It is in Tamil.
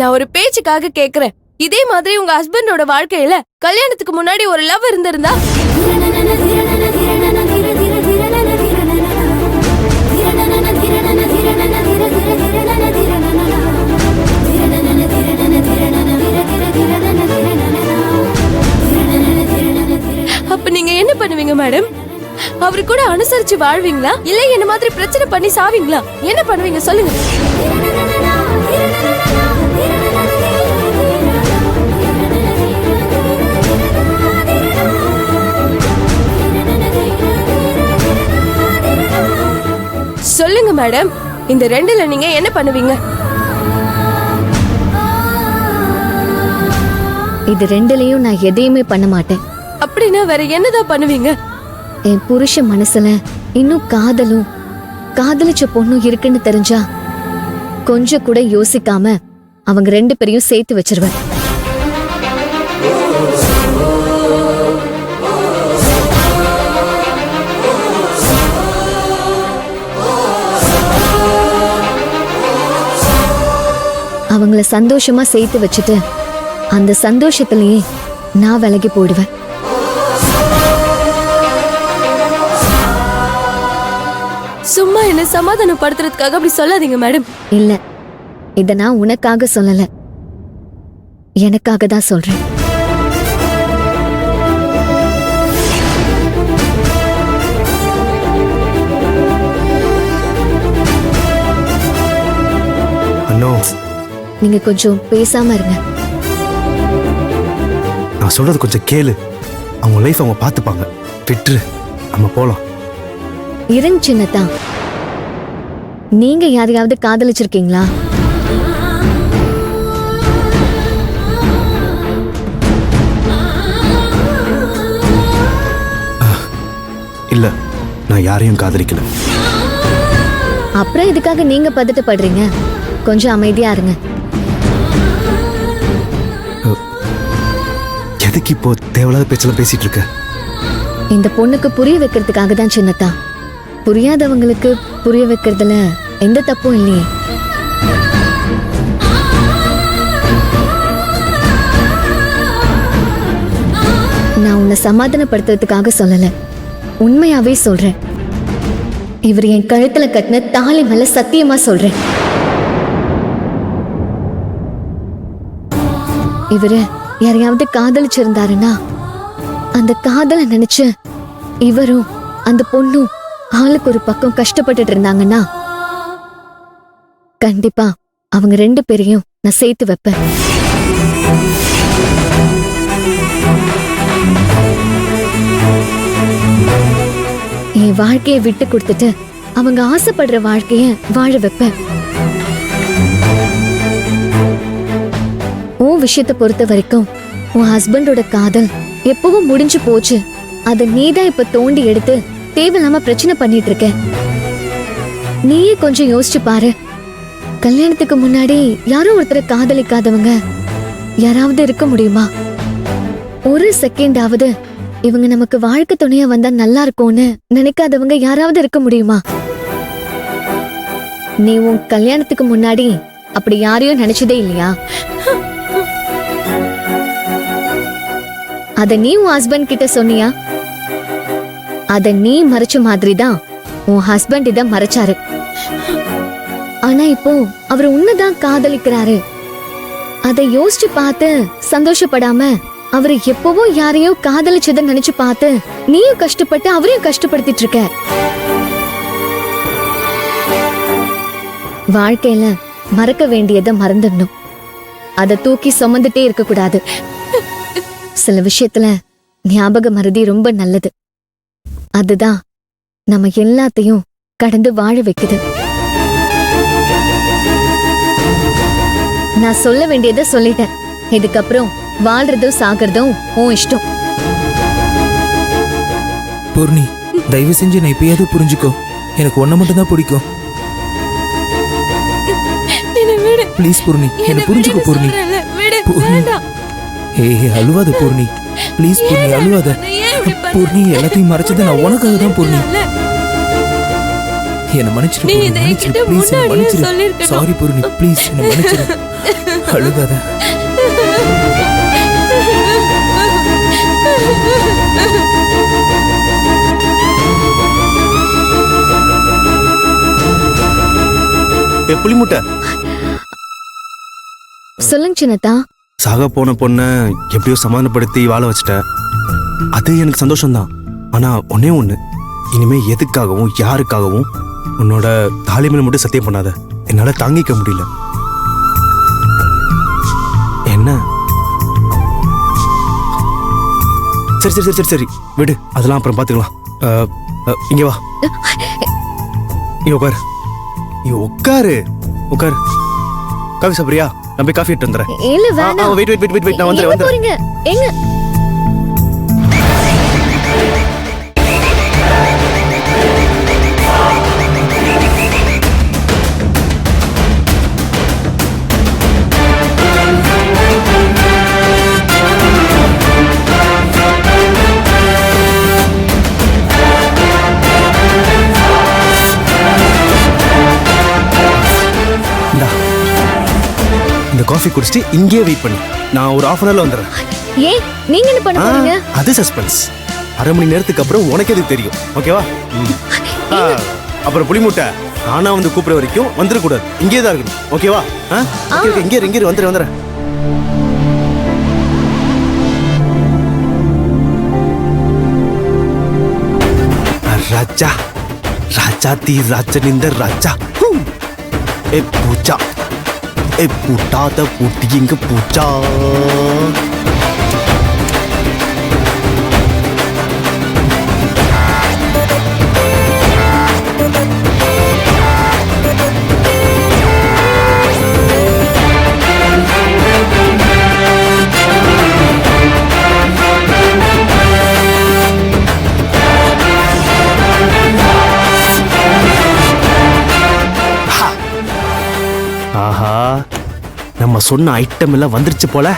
நான் ஒரு பேச்சுக்காக கேக்குறேன். இதே மாதிரி உங்க ஹஸ்பண்டோட வாழ்க்கையில கல்யாணத்துக்கு முன்னாடி ஒரு லவ் இருந்திருந்தா? அப்ப நீங்க என்ன பண்ணுவீங்க மேடம்? அவரு கூட அனுசரிச்சு வாழ்வீங்களா, இல்ல என்ன மாதிரி பிரச்சனை பண்ணி சாவீங்களா? என்ன பண்ணுவீங்க சொல்லுங்க. சொல்லுங்க மேடம், இந்த ரெண்டுல நீங்க என்ன பண்ணுவீங்க? இது ரெண்டுலயும் நான் எதையுமே பண்ண மாட்டேன். அப்படின்னா வேற என்னதான் பண்ணுவீங்க? என் புருஷ மனசுல இன்னும் காதலும் காதலிச்ச பொண்ணும் இருக்குன்னு தெரிஞ்சா கொஞ்சம் கூட யோசிக்காம அவங்க ரெண்டு பேரையும் சேர்த்து வச்சிருவேன். அவங்கள சந்தோஷமா சேர்த்து வச்சுட்டு அந்த சந்தோஷத்திலேயே நான் விலகி போயிடுவேன். சும்மா என்ன சமாதானப்படுத்துறதுக்காக அப்படி சொல்லாதீங்க மேடம். இல்ல, இத நான் உனக்காக சொல்லல, எனக்காக தான் சொல்றேன். அண்ணோ, நீங்க கொஞ்சம் பேசாம இருங்க. நான் சொல்றது கொஞ்சம் கேளு. அவங்க லைஃப் அவங்க பார்த்துப்பாங்க. விட்டுரு, நம்ம போலாம். இருங்க சின்னதா, நீங்க யாரையாவது காதலிச்சிருக்கீங்களா? இல்ல, நான் யாரையும் காதலிக்கல. அப்புறம் இதுக்காக நீங்க பதட்டப்படுறீங்க? கொஞ்சம் அமைதியா இருங்க. எதுக்கு இப்போ தேவையில்லாத பேச்செல்லாம் பேசிட்டு இருக்க? இந்த பொண்ணுக்கு புரிய வைக்கிறதுக்காக தான் சின்னதா. புரியாதவங்களுக்கு புரிய வைக்கிறதுல எந்த தப்பும் இல்லையே. நான் உன்னை சமாதானப்படுத்துறதுக்காக சொல்லல, உண்மையாவே சொல்றேன். இவர் என் கழுத்துல கட்டின தாலி மேல சத்தியமா சொல்றேன். இவரு யாரையாவது காதலிச்சிருந்தாருன்னா அந்த காதலை நினைச்சு இவரும் அந்த பொண்ணும் ஆளுக்கு ஒரு பக்கம் கஷ்டப்பட்டுட்டு இருந்தாங்கன்னா கண்டிப்பா அவங்க ரெண்டு பேரையும் நான் சேர்த்து வைப்பேன். என் வாழ்க்கையை விட்டு கொடுத்துட்டு அவங்க ஆசைப்படுற வாழ்க்கைய வாழ வைப்பேன். உன் விஷயத்தை பொறுத்த வரைக்கும் உன் ஹஸ்பண்டோட காதல் எப்பவும் முடிஞ்சு போச்சு. அத நீதான் இப்ப தோண்டி எடுத்து தேவையில்லாம பிரச்சனை பண்ணிட்டு இருக்க. நீயே கொஞ்சம் யோசிச்சு பாரு. கல்யாணத்துக்கு முன்னாடி யாரும் ஒருத்தரை காதலிக்காதவங்க யாராவது இருக்க முடியுமா? ஒரு செகண்டாவது இவங்க நமக்கு வாழ்க்கை துணையா வந்தா நல்லா இருக்கும்னு நினைக்காதவங்க யாராவது இருக்க முடியுமா? நீ உன் கல்யாணத்துக்கு முன்னாடி அப்படி யாரையும் நினைச்சதே இல்லையா? அத நீ உன் ஹஸ்பண்ட் கிட்ட சொன்னியா? அத நீ மறைச்ச மாதிரி தான் உன் ஹஸ்பண்ட் இத மறைச்சாரு. ஆனா இப்போ அவர் உன்னதான் காதலிக்கிறாரு. அதை யோசிச்சு பார்த்து சந்தோஷப்படாம அவரு எப்பவோ யாரையோ காதலிச்சத நினைச்சு பார்த்து நீயும் கஷ்டப்பட்டு அவரையும் கஷ்டப்படுத்திட்டு இருக்க. வாழ்க்கையில மறக்க வேண்டியதை மறந்துடணும். அதை தூக்கி சுமந்துட்டே இருக்க கூடாது. சில விஷயத்துல ஞாபக மறதி ரொம்ப நல்லது. அதுதான் நம்ம எல்லாத்தையும் கடந்து வாழ வைக்குது. நான் சொல்ல வேண்டியதை சொல்லிட்டேன். இதுக்கப்புறம் வாழ்றதும் சாகிறதும் உன் இஷ்டம். பூர்ணி, தயவு செஞ்சு நான் இப்பயாவது புரிஞ்சுக்கோ. எனக்கு ஒன்ன மட்டும் தான் பிடிக்கும். ப்ளீஸ் பூர்ணி, என்ன புரிஞ்சுக்கோ பூர்ணி. பூர்ணி, ஏய் அழுவாத பூர்ணி. ப்ளீஸ் பூர்ணி, அழுவாத. பூர்ணி, எல்லாத்தையும் மறைச்சது நான் உனக்காக தான் பூர்ணி. என்ன மன்னிச்சிரு நீ பூர்ணி, இதை மன்னிச்சிரு, என்கிட்ட please, என்னை முன்னாடியே மன்னிச்சிரு. சொல்லியிருக்கணும். Sorry பூர்ணி, ப்ளீஸ் என்ன மன்னிச்சிரு. அழுகாத. புளிமுட்டை, சொல்லுங்க சின்னத்தா. சாக போன பொண்ணை எப்படியோ சமாதானப்படுத்தி வாழ வச்சிட்டேன். அது எனக்கு சந்தோஷம்தான். ஆனா ஒன்னே ஒண்ணு, இனிமே எதுக்காகவும் யாருக்காகவும் உன்னோட தாலி மேல மட்டும் சத்தியம் பண்ணாத. என்னால தாங்கிக்க முடியல. என்ன? சரி சரி சரி சரி சரி விடு, அதெல்லாம் அப்புறம் பாத்துக்கலாம். இங்க வா, இங்க உட்காரு. நீ உட்காரு உட்காரு. காஃபி சாப்பிடுறியா? நான் போய் காஃபி எடுத்து வந்துடுறேன். இல்ல வேணாம். வெயிட் வெயிட் வெயிட் வெயிட், நான் எங்க வந்துடுறேன். போறீங்க? எங்க? இந்தா, இந்த காஃபி குடிச்சிட்டு இங்கேயே வெயிட் பண்ணு. நான் ஒரு half an hourல வந்துடுறேன். ஏன் நீங்க என்ன பண்ண போறீங்க? அது சஸ்பென்ஸ். அரை மணி நேரத்துக்கு அப்புறம் உனக்கு எது தெரியும். ஓகேவா? அப்புறம் புளிமுட்டை, நானா வந்து கூப்பிட வரைக்கும் வந்துடக்கூடாது. இங்கே தான் இருக்கணும். ஓகேவா? ஓகே ஓகே, இங்கே இங்கே வந்துடுறேன் வந்துடுறேன். ராஜா ராஜா தி ராஜனிந்த ராஜா. ஏ பூஜா, ஏ பூட்டாத பூட்டி இங்க பூஜா. ஆஹா, நம்ம சொன்ன ஐட்டம் எல்லாம் வந்துருச்சு போல.